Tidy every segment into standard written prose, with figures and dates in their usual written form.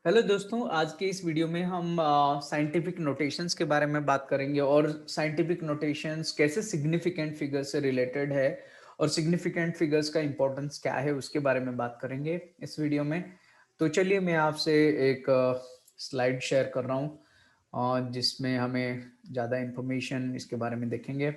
Hello दोस्तों, आज के इस वीडियो में हम साइंटिफिक नोटेशंस के बारे में बात करेंगे और साइंटिफिक नोटेशंस कैसे सिग्निफिकेंट फिगर्स से रिलेटेड है और सिग्निफिकेंट फिगर्स का इंपॉर्टेंस क्या है उसके बारे में बात करेंगे इस वीडियो में। तो चलिए मैं आपसे एक स्लाइड शेयर कर रहा हूँ जिसमें हमें ज़्यादा इंफॉर्मेशन इसके बारे में देखेंगे।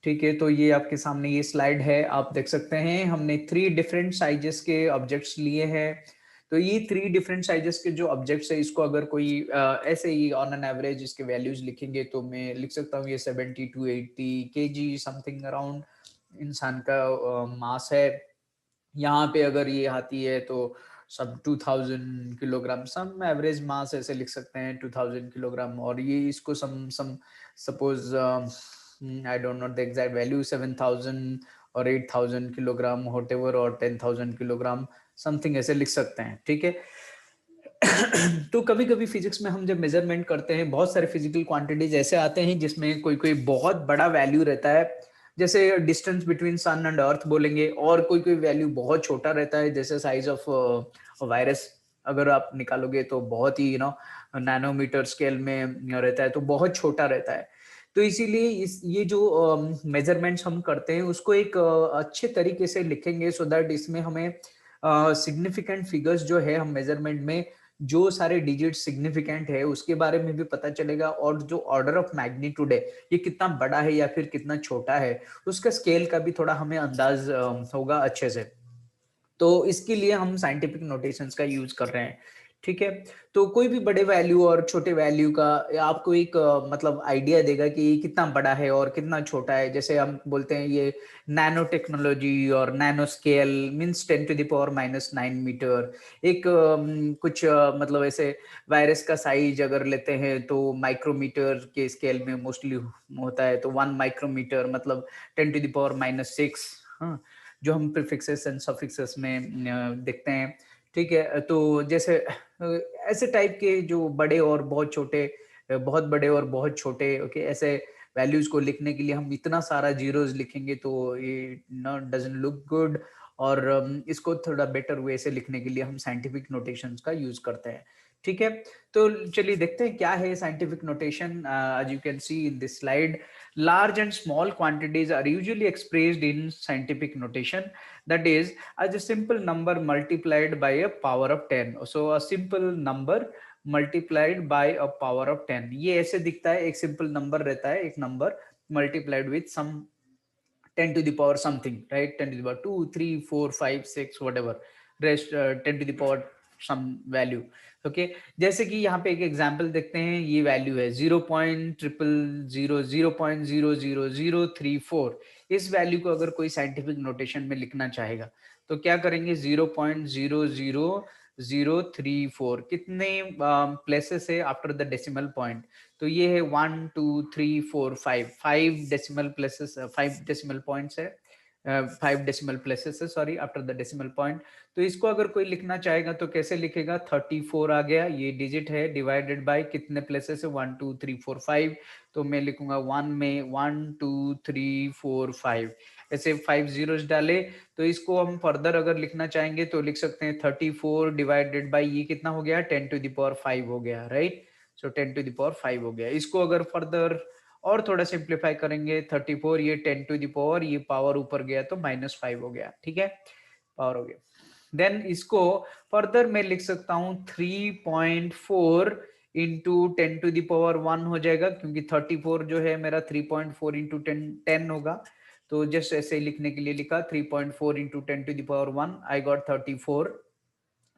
ठीक है, तो ये आपके सामने ये स्लाइड है, आप देख सकते हैं हमने 3 डिफरेंट साइजेस के ऑब्जेक्ट्स लिए हैं। तो ये 3 डिफरेंट साइजेस के जो ऑब्जेक्ट्स है इसको अगर कोई ऐसे ही ऑन एन एवरेज इसके वैल्यूज लिखेंगे तो मैं लिख सकता हूँ ये 70 to 80 kg समथिंग अराउंड इंसान का मास है। यहाँ पे अगर ये आती है तो सब 2000 किलोग्राम, सम एवरेज मास ऐसे लिख सकते हैं 2000 किलोग्राम। और ये इसको some suppose I don't know the exact value 7000 और 8000 किलोग्राम व्हाटएवर और 10,000 किलोग्राम समथिंग ऐसे लिख सकते हैं। ठीक है। तो कभी कभी फिजिक्स में हम जब मेजरमेंट करते हैं बहुत सारे फिजिकल क्वांटिटीज ऐसे आते हैं जिसमें कोई कोई बहुत बड़ा वैल्यू रहता है, जैसे distance between sun and earth बोलेंगे, और कोई कोई वैल्यू बहुत छोटा रहता है जैसे साइज ऑफ वायरस अगर आप निकालोगे तो बहुत ही नैनोमीटर स्केल में रहता है, तो बहुत छोटा रहता है। तो इसीलिए इस ये जो मेजरमेंट्स हम करते हैं उसको एक अच्छे तरीके से लिखेंगे सो दैट इसमें हमें सिग्निफिकेंट फिगर्स जो है हम मेजरमेंट में जो सारे डिजिट सिग्निफिकेंट है उसके बारे में भी पता चलेगा, और जो ऑर्डर ऑफ मैग्नीट्यूड है ये कितना बड़ा है या फिर कितना छोटा है उसका स्केल का भी थोड़ा हमें अंदाज होगा अच्छे से। तो इसके लिए हम साइंटिफिक नोटेशंस का यूज कर रहे हैं। ठीक है। तो कोई भी बड़े वैल्यू और छोटे वैल्यू का आपको एक मतलब आइडिया देगा कि ये कितना बड़ा है और कितना छोटा है। जैसे हम बोलते हैं ये नैनो टेक्नोलॉजी और nano scale means 10 to the power -9 metre. एक कुछ मतलब ऐसे वायरस का साइज अगर लेते हैं तो माइक्रोमीटर के स्केल में मोस्टली होता है, तो 1 माइक्रोमीटर मतलब 10 to the power -6। हाँ, जो हम प्रीफिक्सेस एंड सफिक्सेस में देखते हैं। ठीक है। तो जैसे ऐसे टाइप के जो बड़े और बहुत छोटे, बहुत बड़े और बहुत छोटे, ओके, ऐसे वैल्यूज को लिखने के लिए हम इतना सारा जीरोस लिखेंगे तो ये नॉट डजंट लुक गुड। और इसको थोड़ा बेटर वे से लिखने के लिए हम साइंटिफिक नोटेशंस का यूज करते हैं। ठीक है। तो चलिए देखते हैं क्या है scientific notation. As you can see in this slide, large and small quantities are usually expressed in scientific notation, that is as a simple number multiplied by a power of 10. So a simple number multiplied by a power of 10, ये ऐसे दिखता है, एक simple number रहता है, एक number multiplied with some 10 to the power something, right? 10 to the power 2 3 4 5 6 whatever, rest 10 to the power some value। Okay. जैसे कि यहाँ पे एक एग्जांपल देखते हैं, ये वैल्यू है 0.000000034। इस वैल्यू को अगर कोई साइंटिफिक नोटेशन में लिखना चाहेगा तो क्या करेंगे, 0.0000034 कितने प्लेसेस है आफ्टर द डेसिमल पॉइंट। तो ये है 1 2 3 4 5 5 डेसिमल प्लेसेस, 5 डेसिमल पॉइंट्स है, 5 डेसिमल प्लेसेस है, sorry, after the decimal point. तो इसको अगर कोई लिखना चाहेगा तो कैसे लिखेगा, 34 आ गया, ये डिजिट है, डिवाइडेड बाय कितने प्लेसेस है, 1 2 3 4 5। तो मैं लिखूंगा 1 में 1 2 3 4 5, ऐसे 5 जीरोस डाले। तो इसको हम फर्दर अगर लिखना चाहेंगे तो लिख सकते हैं 34 डिवाइडेड बाय ये कितना हो गया, 10 to the power 5 हो गया, right. So 10 to the power 5 हो गया। इसको अगर फर्दर और थोड़ा सिंप्लीफाई करेंगे, 34 ये 10 to the power, ये पावर ऊपर गया तो -5 हो गया। ठीक है, पावर हो गया। देन इसको फर्दर मैं लिख सकता हूँ 3.4 इंटू 10 to the power 1 हो जाएगा, क्योंकि 34 जो है मेरा 3.4 इंटू 10 होगा। तो जस्ट ऐसे लिखने के लिए लिखा 3.4 into 10 to the power 1, I got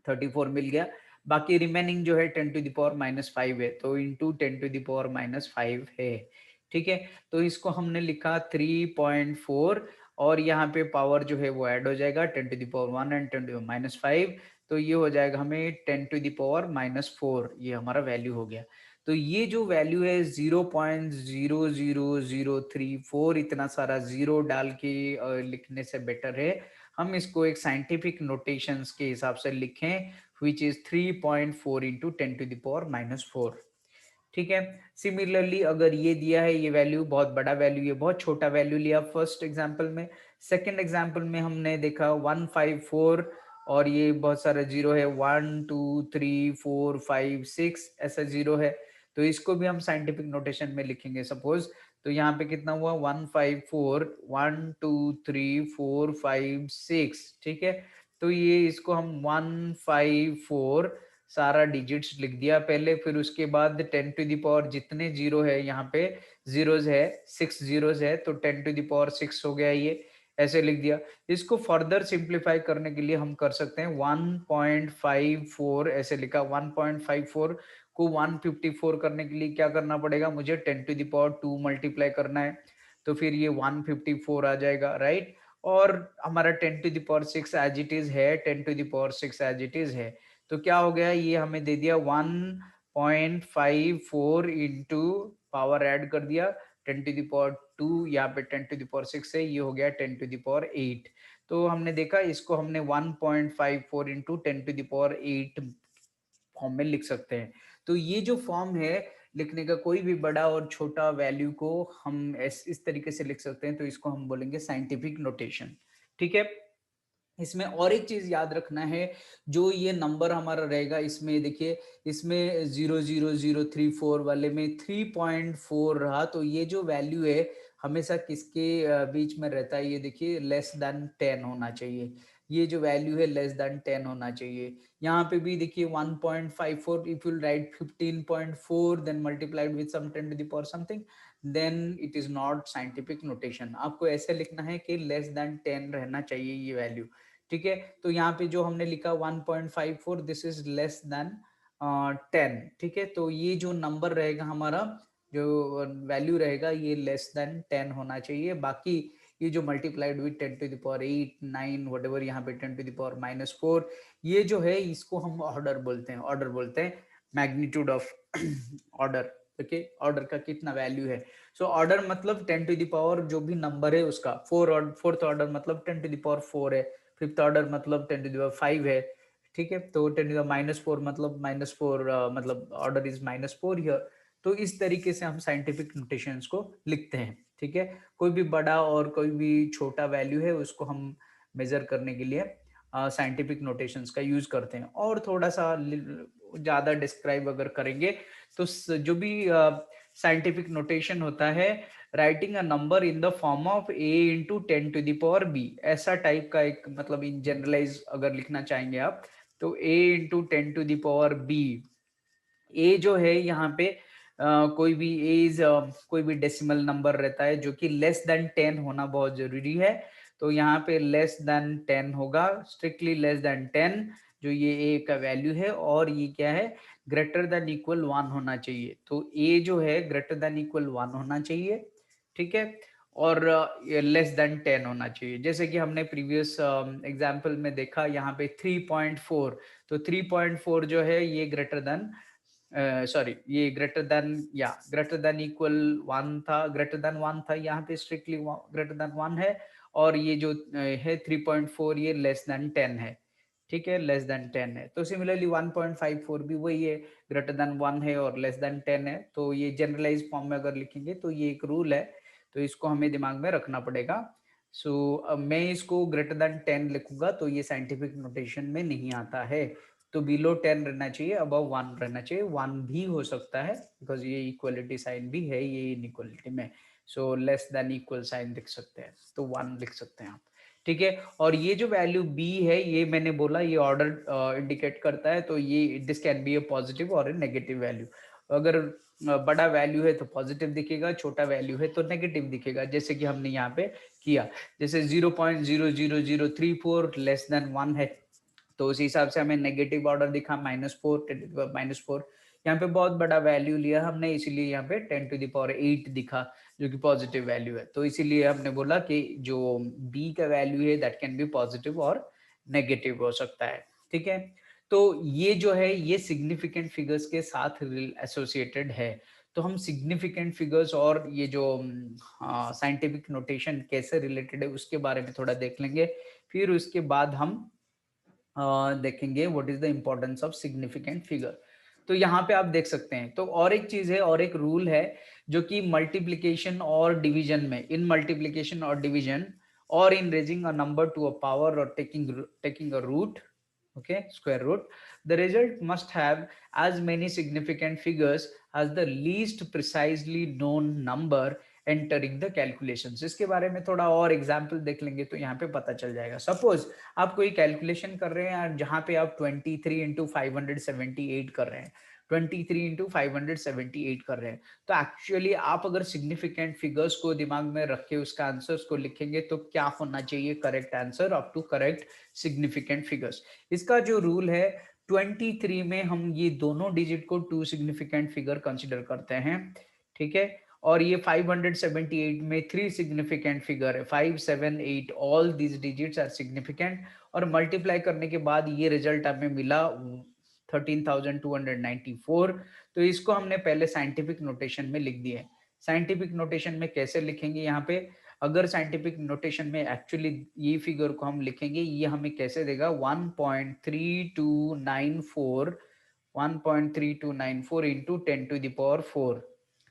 34 मिल गया। बाकी रिमेनिंग जो है 10 to the power -5 है, तो इंटू 10 to the power -5 है। ठीक है। तो इसको हमने लिखा 3.4, और यहाँ पे पावर जो है वो ऐड हो जाएगा 10 to the power 1 and 10 to the power -5। तो ये हो जाएगा हमें 10 to the power -4, ये हमारा वैल्यू हो गया। तो ये जो वैल्यू है 0.00034, इतना सारा जीरो डाल के लिखने से बेटर है हम इसको एक साइंटिफिक नोटेशंस के हिसाब से लिखें, which is 3.4 into 10 to the power -4। ठीक है। सिमिलरली अगर ये दिया है, ये वैल्यू बहुत बड़ा वैल्यू, ये बहुत छोटा वैल्यू लिया फर्स्ट एग्जांपल में। सेकंड एग्जांपल में हमने देखा 154 और ये बहुत सारा जीरो है, 1 2 3 4 5 6 ऐसा जीरो है, तो इसको भी हम साइंटिफिक नोटेशन में लिखेंगे सपोज। तो यहाँ पे कितना हुआ 1 5 4, 1 2 3 4 5 6, ठीक है। तो ये इसको हम 1 5 4 सारा डिजिट्स लिख दिया पहले, फिर उसके बाद 10 टू द पावर जितने जीरो है यहाँ पे जीरोज है, 6 जीरोज है, तो 10 टू द पावर 6 हो गया ये, ऐसे लिख दिया। इसको फर्दर सिंप्लीफाई करने के लिए हम कर सकते हैं 1.54 ऐसे लिखा, 1.54 को 154 करने के लिए क्या करना पड़ेगा मुझे, 10 टू द पावर 2 मल्टीप्लाई करना है, तो फिर ये 154 आ जाएगा, राइट। और हमारा 10 to the power 6 as it is है, 10 to the power 6 as it is है, तो क्या हो गया, ये हमें दे दिया 1.54 इंटू पावर ऐड कर दिया 10 टू द पावर 2, यहाँ पे 10 टू द पावर 6 है, ये हो गया 10 टू द पावर 8। तो हमने देखा इसको हमने 1.54 into 10 to the power 8 form में लिख सकते हैं। तो ये जो फॉर्म है लिखने का, कोई भी बड़ा और छोटा वैल्यू को हम इस तरीके से लिख सकते हैं, तो इसको हम बोलेंगे साइंटिफिक नोटेशन, ठीक है। इसमें और एक चीज याद रखना है, जो ये नंबर हमारा रहेगा इसमें देखिए, इसमें 0.0034 वाले में 3.4 रहा, तो ये जो वैल्यू है हमेशा किसके बीच में रहता है, ये देखिए लेस देन 10 होना चाहिए, ये जो वैल्यू है लेस देन 10 होना चाहिए। यहाँ पे भी देखिए 1.54, if you write 15.4 then multiplied with some 10 to the power something, then it is not scientific notation. आपको ऐसे लिखना है कि लेस देन 10 रहना चाहिए ये वैल्यू, ठीक है। तो यहाँ पे जो हमने लिखा 1.54, दिस इज लेस देन 10, ठीक है। तो ये जो नंबर रहेगा हमारा, जो वैल्यू रहेगा, ये लेस देन 10 होना चाहिए। बाकी ये जो multiplied with 10 to the power 8 9 whatever, यहाँ पे 10 टू द पावर -4, ये जो है इसको हम ऑर्डर बोलते हैं, ऑर्डर बोलते हैं, magnitude of order, okay, order का कितना वैल्यू है। सो ऑर्डर मतलब 10 टू द पावर जो भी नंबर है उसका, फोर्थ ऑर्डर मतलब 10 टू द पावर 4 है, फिफ्थ ऑर्डर मतलब 10 टू द पावर 5 है, ठीक है। तो 10 टू द-4 मतलब -4, मतलब ऑर्डर इज -4 हियर। तो इस तरीके से हम साइंटिफिक नोटेशंस को लिखते हैं, ठीक है। कोई भी बड़ा और कोई भी छोटा वैल्यू है उसको हम मेजर करने के लिए साइंटिफिक नोटेशंस का यूज करते हैं। और थोड़ा सा ज्यादा डिस्क्राइब अगर करेंगे तो जो भी साइंटिफिक नोटेशन होता है, writing a number in the form of a into 10 to the power b, ऐसा टाइप का एक, मतलब इन जनरलाइज अगर लिखना चाहेंगे आप, तो a into 10 to the power b, a जो है यहाँ पे कोई भी एज कोई भी डेसिमल नंबर रहता है जो कि लेस देन 10 होना बहुत जरूरी है, तो यहाँ पे लेस देन 10 होगा, स्ट्रिक्टली लेस देन 10 जो ये ए का वैल्यू है। और ये क्या है, ग्रेटर देन इक्वल 1 होना चाहिए, तो ए जो है ग्रेटर देन इक्वल 1 होना चाहिए, ठीक है। और लेस देन 10 होना चाहिए, जैसे कि हमने प्रीवियस एग्जांपल में देखा यहाँ पे 3.4, तो 3.4 जो है ये ग्रेटर देन, सॉरी ये ग्रेटर देन इक्वल 1 था, ग्रेटर देन 1 था, यहाँ पे स्ट्रिक्टली ग्रेटर देन 1 है। और ये जो है 3.4 ये लेस देन 10 है, ठीक है, लेस देन 10 है। तो सिमिलरली 1.54 भी वही है, ग्रेटर देन 1 है और लेस देन 10 है। तो ये जनरलाइज फॉर्म में अगर लिखेंगे तो ये एक रूल है, तो इसको हमें दिमाग में रखना पड़ेगा। सो मैं इसको ग्रेटर देन 10 लिखूंगा तो ये साइंटिफिक नोटेशन में नहीं आता है, तो बिलो 10 रहना चाहिए, अबव 1 रहना चाहिए, 1 भी हो सकता है बिकॉज ये इक्वलिटी साइन भी है ये इनइक्वलिटी में। So less than equal sign लिख सकते हैं, तो 1 लिख सकते हैं आप, ठीक है। और ये जो वैल्यू b है, ये मैंने बोला ये ऑर्डर इंडिकेट करता है, तो ये this can be A positive और ए नेगेटिव वैल्यू। अगर बड़ा वैल्यू है तो पॉजिटिव दिखेगा, छोटा वैल्यू है तो नेगेटिव दिखेगा, जैसे कि हमने यहाँ पे किया, जैसे 0.00034 लेस देन 1 है, तो उस हिसाब से हमें नेगेटिव ऑर्डर दिखा -4, यहाँ पे बहुत बड़ा वैल्यू लिया हमने, इसीलिए यहाँ पे 10 टू द पावर 8 दिखा जो कि पॉजिटिव वैल्यू है। तो इसीलिए हमने बोला कि जो b का वैल्यू है दैट कैन बी पॉजिटिव और नेगेटिव हो सकता है, ठीक है। तो ये जो है ये सिग्निफिकेंट फिगर्स के साथ एसोसिएटेड है। तो हम सिग्निफिकेंट फिगर्स और ये जो साइंटिफिक नोटेशन कैसे रिलेटेड है उसके बारे में थोड़ा देख लेंगे, फिर उसके बाद हम देखेंगे what is the importance of significant figure. तो यहाँ पे आप देख सकते हैं, तो और एक चीज है और एक रूल है जो कि मल्टीप्लिकेशन और डिवीजन में, इन मल्टीप्लिकेशन और डिवीजन और in raising a number to a power और taking a root, okay, square root. The result must have as many significant figures as the least precisely known number entering the calculations. इसके बारे में थोड़ा और example देख लेंगे तो यहाँ पे पता चल जाएगा. सपोज आप कोई कैलकुलेशन कर रहे हैं जहां पे आप 23 इंटू 578 कर रहे हैं, 23 इंटू 578 कर रहे हैं, तो एक्चुअली आप अगर सिग्निफिकेंट फिगर्स को दिमाग में रख के उसका आंसर्स को लिखेंगे तो क्या होना चाहिए correct answer up to correct significant figures. इसका जो रूल है 23 में हम ये दोनों डिजिट को टू सिग्निफिकेंट फिगर कंसिडर करते हैं, ठीक है. और ये 578 में थ्री सिग्निफिकेंट फिगर है, 5 7 8 all these digits are significant. और मल्टीप्लाई करने के बाद ये रिजल्ट हमें मिला 13,294. तो इसको हमने पहले साइंटिफिक नोटेशन में लिख दिया है. साइंटिफिक नोटेशन में कैसे लिखेंगे यहाँ पे, अगर साइंटिफिक नोटेशन में एक्चुअली ये फिगर को हम लिखेंगे, ये हमें कैसे देगा 1.3294 1.3294 इंटू 10⁴,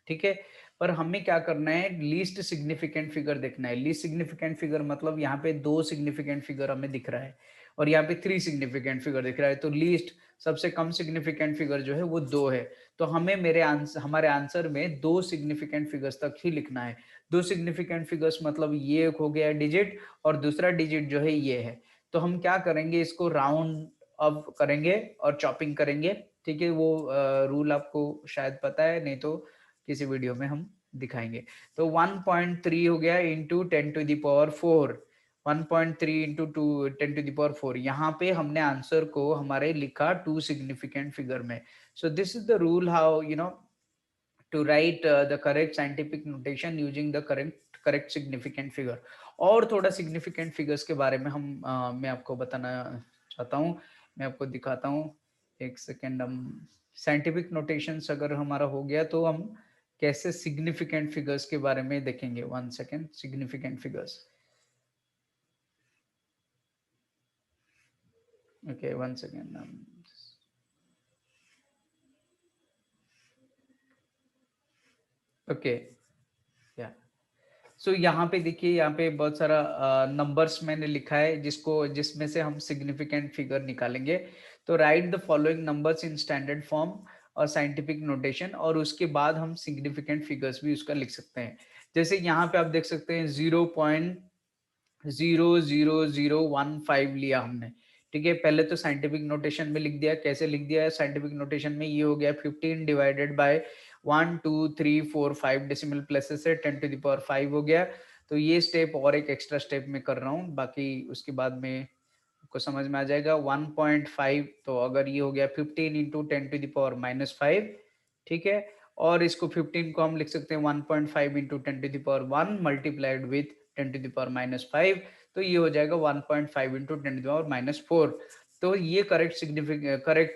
ठीक है. पर हमें क्या करना है, लीस्ट सिग्निफिकेंट फिगर देखना है. लीस्ट सिग्निफिकेंट फिगर मतलब यहाँ पे दो सिग्निफिकेंट फिगर हमें दिख रहा है और यहाँ पे थ्री सिग्निफिकेंट फिगर दिख रहा है. तो लीस्ट सबसे कम सिग्निफिकेंट फिगर जो है वो दो है. तो हमें हमारे आंसर में दो सिग्निफिकेंट फिगर्स तक ही लिखना है. दो सिग्निफिकेंट फिगर्स मतलब ये एक हो गया डिजिट और दूसरा डिजिट जो है ये है. तो हम क्या करेंगे, इसको राउंड अप करेंगे और चॉपिंग करेंगे, ठीक है. वो रूल आपको शायद पता है, नहीं तो किसी वीडियो में हम दिखाएंगे. तो 1.3 हो गया इंटू 10⁴, 1.3 इंटू 10⁴. यहाँ पे हमने आंसर को हमारे लिखा टू सिग्निफिकेंट फिगर में. So this is the rule how you know to write the correct scientific notation using the correct significant figure. और थोड़ा significant figures के बारे में मैं आपको बताना चाहता हूँ, मैं आपको दिखाता हूँ. एक सेकेंड. हम scientific notations अगर हमारा हो गया तो हम कैसे significant figures के बारे में देखेंगे. 1 second. significant figures, okay, 1 second. Okay, या सो यहाँ पे देखिए, यहाँ पे बहुत सारा नंबर्स मैंने लिखा है जिसमें से हम सिग्निफिकेंट फिगर निकालेंगे. तो right the following numbers in standard form और साइंटिफिक नोटेशन, और उसके बाद हम सिग्निफिकेंट फिगर्स भी उसका लिख सकते हैं. जैसे यहाँ पे आप देख सकते हैं 0.00015 लिया हमने, ठीक है. पहले तो साइंटिफिक नोटेशन में लिख दिया. कैसे लिख दिया है साइंटिफिक नोटेशन में, ये हो गया 15 डिवाइडेड बाय 1 2 3 4 5 डेसिमल प्लेसेस है, 10⁵ हो गया. तो ये स्टेप और एक एक्स्ट्रा स्टेप में कर रहा हूँ, बाकी उसके बाद में आपको समझ में आ जाएगा. 1.5, तो अगर ये हो गया 15 इंटू 10⁻⁻5, ठीक है. और इसको 15 को हम लिख सकते हैं 1.5 इंटू 10⁻1 मल्टीप्लाइड विथ 10⁻⁻5. तो ये हो जाएगा 1.5 इंटू 10⁻⁻4. तो ये करेक्ट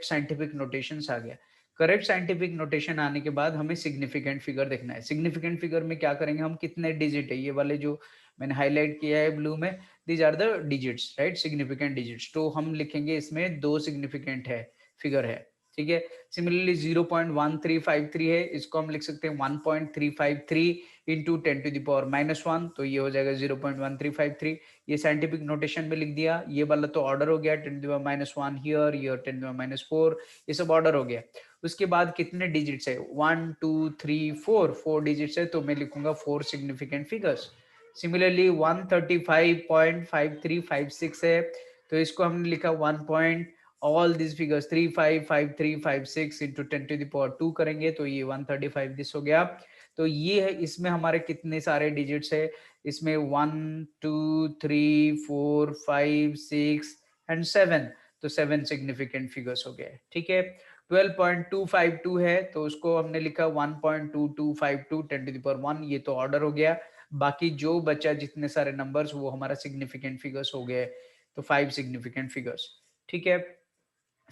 साइंटिफिक नोटेशन आ गया. करेक्ट साइंटिफिक नोटेशन आने के बाद हमें सिग्निफिकेंट फिगर देखना है. सिग्निफिकेंट फिगर में क्या करेंगे, हम कितने डिजिट है, ये वाले जो मैंने हाईलाइट किया है ब्लू में, these are the digits, right, significant digits. तो हम लिखेंगे इसमें दो सिग्निफिकेंट है फिगर है, ठीक है. सिमिलरली 0.1353 है, इसको हम लिख सकते हैं 1.353 इंटू 10⁻⁻1. तो ये हो जाएगा 0.1353. ये साइंटिफिक नोटेशन में लिख दिया. ये वाला तो ऑर्डर हो गया, 10⁻⁻1 हियर, ये 10⁻⁻4, ये सब ऑर्डर हो गया. उसके बाद कितने डिजिट्स है, 1 2 3 4, 4 डिजिट्स है, तो मैं लिखूंगा 4 सिग्निफिकेंट फिगर्स. सिमिलरली 135.5356 है, तो इसको हमने लिखा 1. ऑल दिस फिगर्स 355356 इंटू 10⁻² करेंगे तो ये 135 दिस हो गया. तो ये है, इसमें हमारे कितने सारे डिजिट्स है, इसमें 1 2 3 4 5 6 एंड 7. तो 7 सिग्निफिकेंट फिगर्स हो गए, ठीक है. 12.252 है, तो उसको हमने लिखा 1.2252 10⁻1, ये तो ऑर्डर हो गया. बाकी जो बचा जितने सारे नंबर्स वो हमारा सिग्निफिकेंट फिगर्स हो गए, तो 5 सिग्निफिकेंट फिगर्स, ठीक है.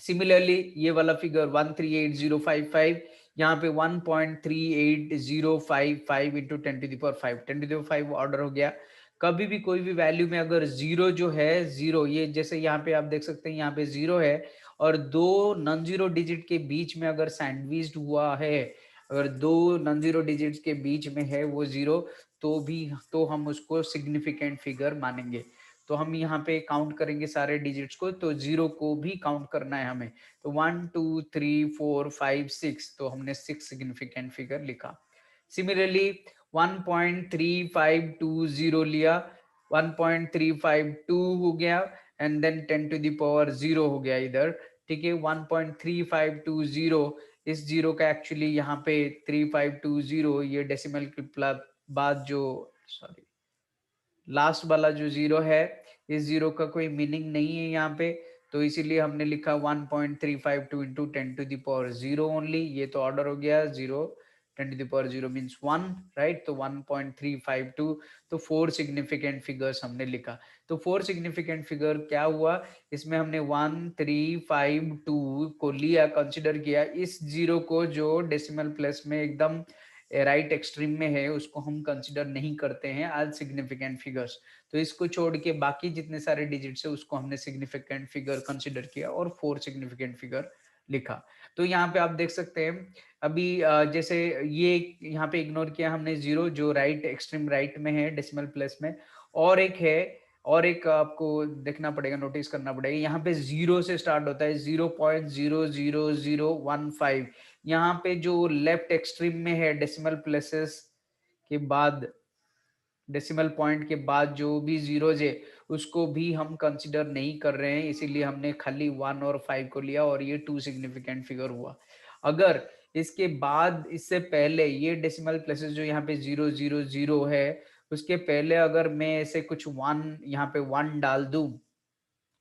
सिमिलरली ये वाला फिगर 138,055, यहाँ पे 1.38055 इंटू 10⁵ ऑर्डर हो गया. कभी भी कोई भी वैल्यू में अगर जीरो जो है, जीरो, ये जैसे यहाँ पे आप देख सकते हैं, यहाँ पे जीरो है और दो नॉन जीरो डिजिट के बीच में अगर सैंडविच्ड हुआ है, अगर दो नॉन जीरो डिजिट्स के बीच में है वो जीरो, तो हम उसको सिग्निफिकेंट फिगर मानेंगे. तो हम यहाँ पे काउंट करेंगे सारे डिजिट्स को, तो 0 को भी काउंट करना है हमें। तो 1 2 3 4 5 6, तो हमने 6 सिग्निफिकेंट फिगर लिखा। सिमिलरली 1.3520 लिया, 1.352 हो गया, and then 10 to the power 0 हो गया इधर। ठीक है, 1.3520, इस जीरो का एक्चुअली यहाँ पे 3520, ये डेसिमल के बाद जो, सॉरी, लास्ट वाला जो जीरो है, इस जीरो का कोई मीनिंग नहीं है यहाँ पे, तो इसीलिए हमने लिखा 1.352 into 10 to the power 0 only. ये तो ऑर्डर हो गया, 0 10 to the power 0 means 1, right. तो 1.352, तो 4 सिग्निफिकेंट फिगर्स हमने लिखा। तो 4 सिग्निफिकेंट फिगर क्या हुआ, इसमें हमने 1352 को लिया, कंसिडर किया। इस जीरो को जो डेसिमल प्लेस में एकदम राइट एक्सट्रीम में है, उसको हम कंसिडर नहीं करते हैं एज सिग्निफिकेंट फिगर्स। तो इसको छोड़ के बाकी जितने सारे डिजिट्स है उसको हमने सिग्निफिकेंट फिगर कंसिडर किया और 4 सिग्निफिकेंट फिगर लिखा। तो यहाँ पे आप देख सकते हैं अभी जैसे ये यहाँ पे इग्नोर किया हमने जीरो, जो राइट एक्सट्रीम राइट में है डेसिमल प्लेस में, और एक है, और एक आपको देखना पड़ेगा, नोटिस करना पड़ेगा, यहाँ पे जीरो से स्टार्ट होता है, 0.00015। यहाँ पे जो लेफ्ट एक्सट्रीम में है डेसिमल प्लेसेस के बाद, डेसिमल पॉइंट के बाद जो भी जीरोज है उसको भी हम कंसिडर नहीं कर रहे हैं, इसीलिए हमने खाली 1 और 5 को लिया, और ये 2 सिग्निफिकेंट फिगर हुआ। अगर इसके बाद, इससे पहले ये डेसिमल प्लेसेस जो यहाँ पे 000 है, उसके पहले अगर मैं ऐसे कुछ 1 यहाँ पे 1 डाल दूं,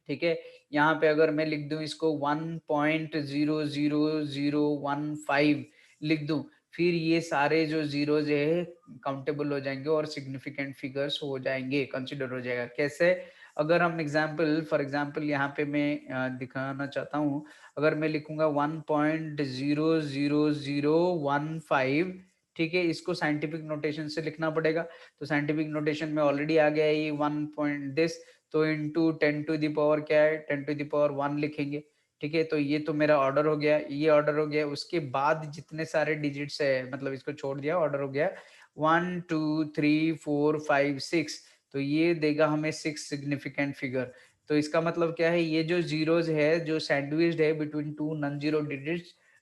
ठीक है, यहाँ पे अगर मैं लिख दूं इसको 1.00015 लिख दूं, फिर ये सारे जो जीरोज है काउंटेबल हो जाएंगे और सिग्निफिकेंट फिगर्स हो जाएंगे, कंसिडर हो जाएगा। कैसे, अगर हम एग्जाम्पल, फॉर एग्जाम्पल यहाँ पे मैं दिखाना चाहता हूँ, अगर मैं लिखूंगा 1.00015, ठीक है, इसको साइंटिफिक नोटेशन से लिखना पड़ेगा। तो साइंटिफिक नोटेशन में ऑलरेडी आ गया ये 1 पॉइंट दिस, तो इंटू 10 टू द पावर क्या है, 10 टू द पावर 1 लिखेंगे। ठीक है, तो ये तो मेरा ऑर्डर हो गया, ये ऑर्डर हो गया। उसके बाद जितने सारे डिजिट्स है, मतलब इसको छोड़ दिया, ऑर्डर हो गया 1 2 3 4 5 6, तो ये देगा हमें 6 सिग्निफिकेंट फिगर। तो इसका मतलब क्या है, ये जो जीरोज है जो सैंडविच्ड है between two non zero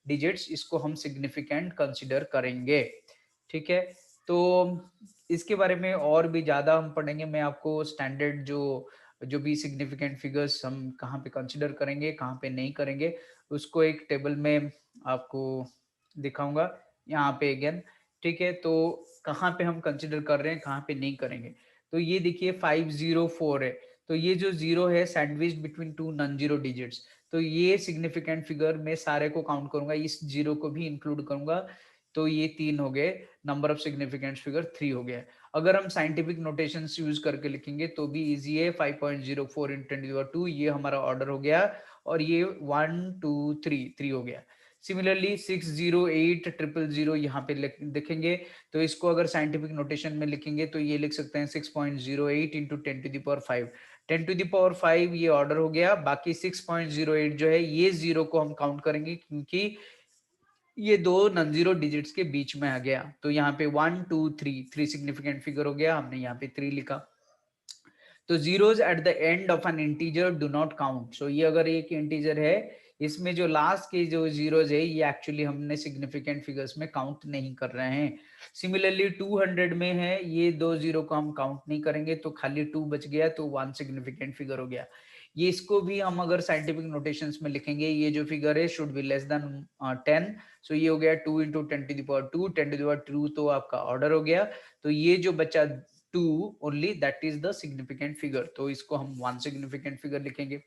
digits, इसको हम सिग्निफिकेंट कंसिडर करेंगे। ठीक है, तो इसके बारे में और भी ज्यादा हम पढ़ेंगे। मैं आपको स्टैंडर्ड जो भी सिग्निफिकेंट फिगर्स हम कहाँ पे कंसिडर करेंगे, कहाँ पे नहीं करेंगे, उसको एक टेबल में आपको दिखाऊंगा यहाँ पे अगेन। ठीक है, तो कहाँ पे हम कंसिडर कर रहे हैं, कहाँ पे नहीं करेंगे। तो ये देखिए 504 है, तो ये जो जीरो है sandwich between two non zero digits, तो ये सिग्निफिकेंट फिगर में सारे को काउंट करूंगा, इस जीरो को भी इंक्लूड करूंगा, तो ये 3 हो गए, नंबर ऑफ सिग्निफिकेंट फिगर 3 हो गया। अगर हम साइंटिफिक नोटेशन यूज करके लिखेंगे तो भी इजी है, 5.04 इंटू 10^2, ये हमारा ऑर्डर हो गया, और ये 1 2 3 हो गया। सिमिलरली 608,000 यहाँ पे देखेंगे, तो इसको अगर साइंटिफिक नोटेशन में लिखेंगे तो ये लिख सकते हैं 6.08 into 10 to the power 5, 10 to the power 5 ये ऑर्डर हो गया। बाकी 6.08 जो है ये जीरो को हम काउंट करेंगे, क्योंकि ये दो नॉन जीरो डिजिट्स के बीच में आ गया। तो यहाँ पे 1 2 3 सिग्निफिकेंट फिगर हो गया, हमने यहाँ पे 3 लिखा। तो zeros at the end of an integer do not count. So ये अगर एक इंटीजर है, इसमें जो लास्ट के जो जीरोस है ये एक्चुअली हमने सिग्निफिकेंट फिगर्स में काउंट नहीं कर रहे हैं। सिमिलरली 200 में है, ये दो जीरो को हम काउंट नहीं करेंगे, तो खाली 2 बच गया, तो 1 सिग्निफिकेंट फिगर हो गया। ये इसको भी हम अगर साइंटिफिक नोटेशंस में लिखेंगे, ये जो फिगर है should be less than 10। So ये हो गया 2 into 10 to the power 2, 10 to the power 2 तो आपका ऑर्डर हो गया। तो ये जो बचा 2 only, that is the significant figure, तो इसको हम 1 सिग्निफिकेंट फिगर लिखेंगे।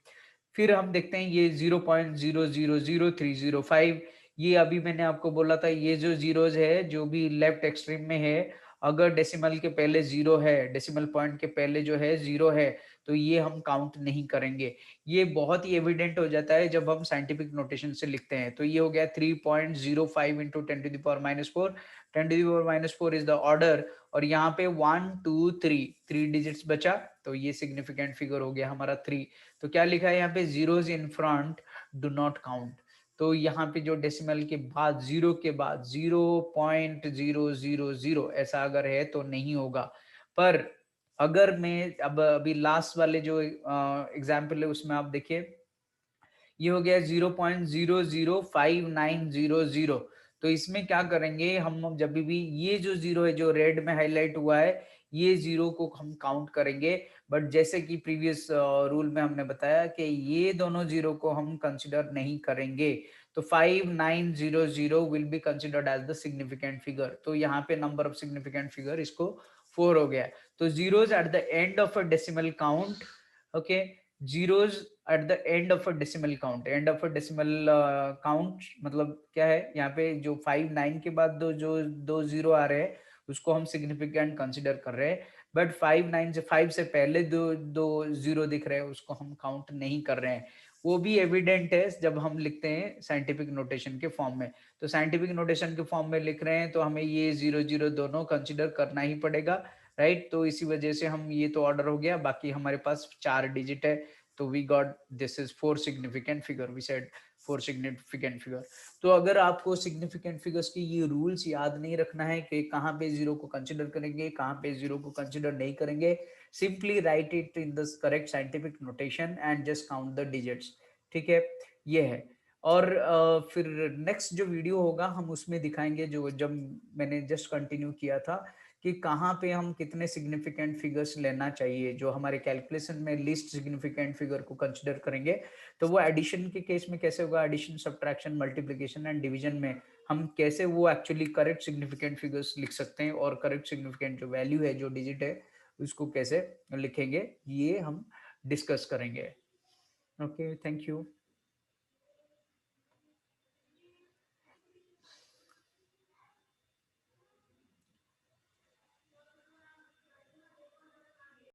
फिर हम देखते हैं ये 0.000305, ये अभी मैंने आपको बोला था, ये जो जीरोज है जो भी लेफ्ट एक्सट्रीम में है, अगर डेसिमल के पहले जीरो है, डेसिमल पॉइंट के पहले जो है जीरो है, तो ये हम काउंट नहीं करेंगे। ये बहुत ही एविडेंट हो जाता है जब हम साइंटिफिक नोटेशन से लिखते हैं। तो ये हो गया 3.05 into 10 to the power -4, 10 to the power -4 is the order, और यहाँ पे 1 2 3 डिजिट्स बचा, तो ये सिग्निफिकेंट फिगर हो गया हमारा 3। तो क्या लिखा है यहाँ पे, zeros in front do not count. तो यहाँ पे जो डेसिमल के बाद, जीरो के बाद 0.000 ऐसा अगर है तो नहीं होगा। पर अगर मैं अब अभी लास्ट वाले जो एग्जाम्पल है उसमें आप देखिए, ये हो गया 0.005900। तो इसमें क्या करेंगे हम, जब भी ये जो जीरो है जो रेड में हाईलाइट हुआ है, ये जीरो को हम काउंट करेंगे। बट जैसे कि प्रीवियस रूल में हमने बताया कि ये दोनों जीरो को हम कंसिडर नहीं करेंगे, तो 5900 will be considered as the significant figure. तो यहाँ पे नंबर ऑफ सिग्निफिकेंट फिगर इसको 4 हो गया। तो zeros eight the end of a decimal count, okay, zeros eight the end of a decimal count. End of a decimal count मतलब क्या है, यहाँ पे जो 59 के बाद दो जीरो आ रहे हैं उसको हम सिग्निफिकेंट कंसिडर कर रहे हैं। बट 5 से पहले दो दो जीरो दिख रहे हैं उसको हम काउंट नहीं कर रहे हैं। वो भी एविडेंट है जब हम लिखते हैं साइंटिफिक नोटेशन के फॉर्म में। तो साइंटिफिक नोटेशन के फॉर्म में लिख रहे हैं तो हमें ये जीरो जीरो दोनों कंसिडर करना ही पड़ेगा, राइट। तो इसी वजह से हम, ये तो ऑर्डर हो गया, बाकी हमारे पास 4 डिजिट है। तो we got this is 4 significant figure, we said 4 significant figure. तो अगर आपको सिग्निफिकेंट फिगर्स की ये रूल्स याद नहीं रखना है कि कहाँ पे जीरो को कंसिडर करेंगे, कहाँ पे जीरो को कंसिडर नहीं करेंगे, simply write it in the correct scientific notation and just count the digits, ठीक है। ये है। और फिर नेक्स्ट जो वीडियो होगा हम उसमें दिखाएंगे, जो जब मैंने जस्ट कंटिन्यू किया था, कि कहाँ पे हम कितने सिग्निफिकेंट फिगर्स लेना चाहिए, जो हमारे कैलकुलेशन में लीस्ट सिग्निफिकेंट फिगर को कंसिडर करेंगे। तो वो एडिशन के केस में कैसे होगा, addition, subtraction, multiplication and division में हम कैसे वो एक्चुअली करेक्ट सिग्निफिकेंट फिगर्स लिख सकते हैं, और करेक्ट सिग्निफिकेंट जो वैल्यू है, जो डिजिट है, उसको कैसे लिखेंगे, ये हम डिस्कस करेंगे। Okay, thank you.